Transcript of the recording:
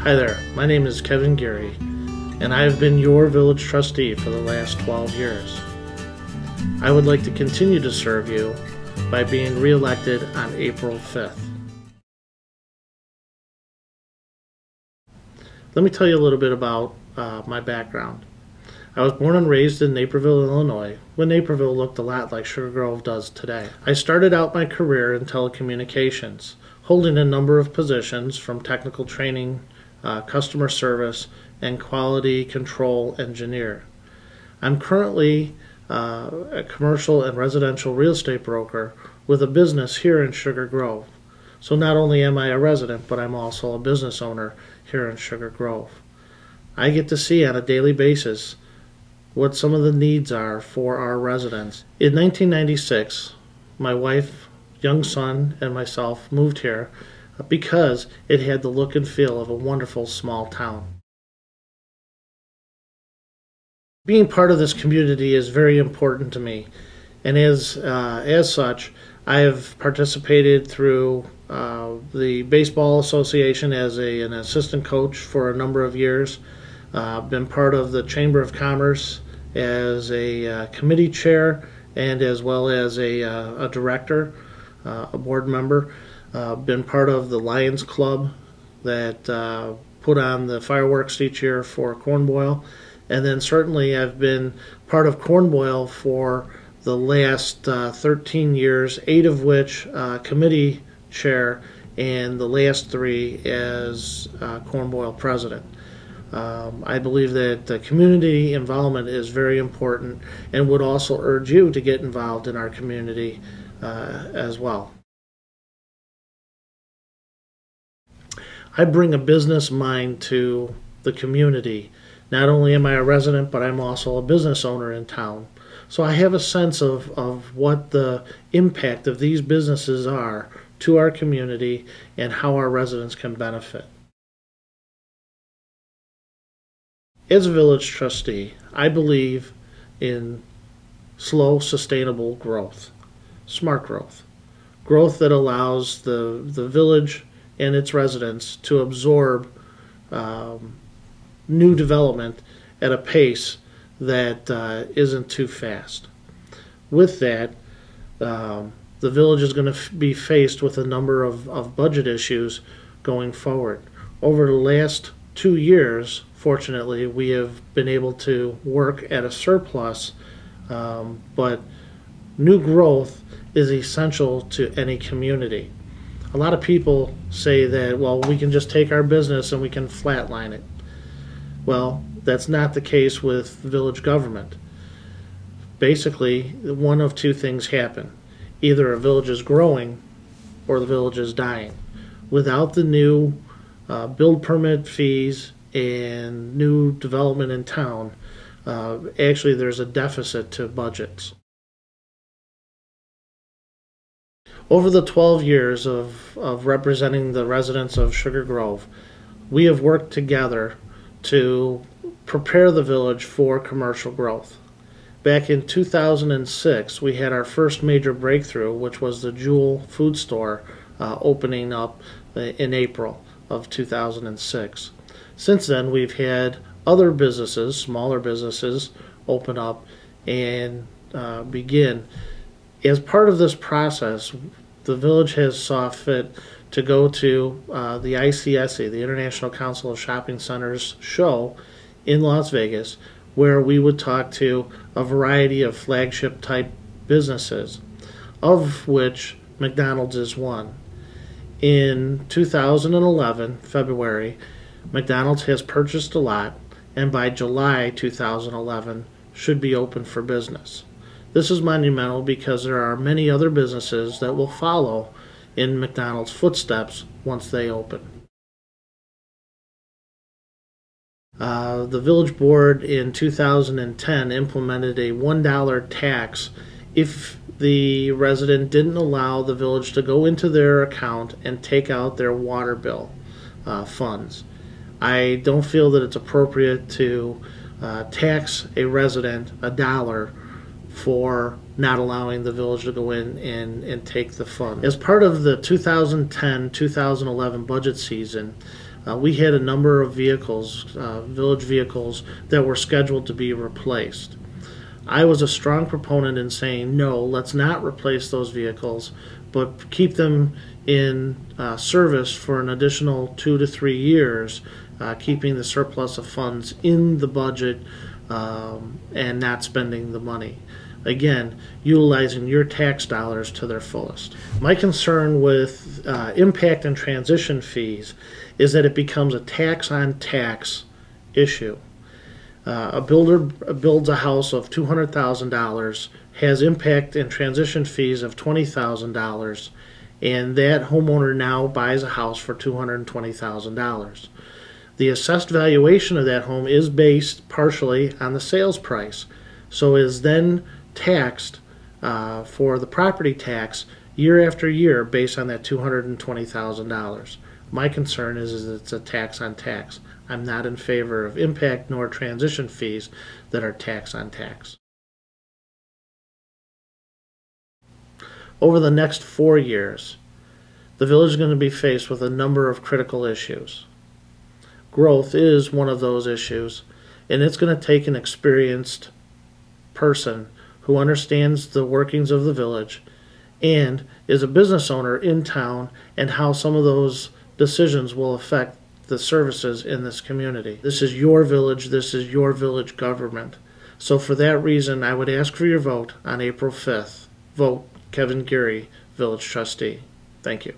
Hi there, my name is Kevin Geary, and I have been your village trustee for the last 12 years. I would like to continue to serve you by being re-elected on April 5th. Let me tell you a little bit about my background. I was born and raised in Naperville, Illinois, when Naperville looked a lot like Sugar Grove does today. I started out my career in telecommunications, holding a number of positions from technical training, customer service, and quality control engineer. I'm currently a commercial and residential real estate broker with a business here in Sugar Grove. So not only am I a resident, but I'm also a business owner here in Sugar Grove. I get to see on a daily basis what some of the needs are for our residents. In 1996, my wife, young son, and myself moved here because it had the look and feel of a wonderful small town. Being part of this community is very important to me, and as such, I have participated through the Baseball Association as an assistant coach for a number of years. Been part of the Chamber of Commerce as a committee chair and as well as a director, a board member. Been part of the Lions Club that put on the fireworks each year for Corn Boil. And then certainly I've been part of Corn Boil for the last 13 years, 8 of which committee chair, and the last 3 as Corn Boil president. I believe that community involvement is very important and would also urge you to get involved in our community as well. I bring a business mind to the community. Not only am I a resident, but I'm also a business owner in town. So I have a sense of what the impact of these businesses are to our community and how our residents can benefit. As a village trustee, I believe in slow, sustainable growth, smart growth, growth that allows the village and its residents to absorb new development at a pace that isn't too fast. With that, the village is going to be faced with a number of budget issues going forward. Over the last 2 years, fortunately, we have been able to work at a surplus, but new growth is essential to any community. A lot of people say that, well, we can just take our business and we can flatline it. Well, that's not the case with village government. Basically, one of 2 things happen. Either a village is growing or the village is dying. Without the new build permit fees and new development in town, actually there's a deficit to budgets. Over the 12 years of representing the residents of Sugar Grove, we have worked together to prepare the village for commercial growth. Back in 2006, we had our first major breakthrough, which was the Jewel food store opening up in April of 2006. Since then, we've had other businesses, smaller businesses, open up and begin. As part of this process, the village has saw fit to go to the ICSC, the International Council of Shopping Centers show in Las Vegas, where we would talk to a variety of flagship type businesses, of which McDonald's is one. In 2011, February, McDonald's has purchased a lot, and by July 2011 should be open for business. This is monumental because there are many other businesses that will follow in McDonald's footsteps once they open. The village board in 2010 implemented a $1 tax if the resident didn't allow the village to go into their account and take out their water bill funds. I don't feel that it's appropriate to tax a resident $1 for not allowing the village to go in and take the fund. As part of the 2010-2011 budget season, we had a number of vehicles, village vehicles, that were scheduled to be replaced. I was a strong proponent in saying, no, let's not replace those vehicles, but keep them in service for an additional 2 to 3 years, keeping the surplus of funds in the budget and not spending the money. Again, utilizing your tax dollars to their fullest. My concern with impact and transition fees is that it becomes a tax on tax issue. A builder builds a house of $200,000, has impact and transition fees of $20,000, and that homeowner now buys a house for $220,000. The assessed valuation of that home is based partially on the sales price, so is then taxed for the property tax year after year based on that $220,000. My concern is it's a tax on tax. I'm not in favor of impact nor transition fees that are tax on tax. Over the next 4 years, the village is going to be faced with a number of critical issues. Growth is one of those issues, and it's going to take an experienced person who understands the workings of the village and is a business owner in town and how some of those decisions will affect the services in this community. This is your village, this is your village government. So for that reason, I would ask for your vote on April 5th. Vote Kevin Geary, Village Trustee. Thank you.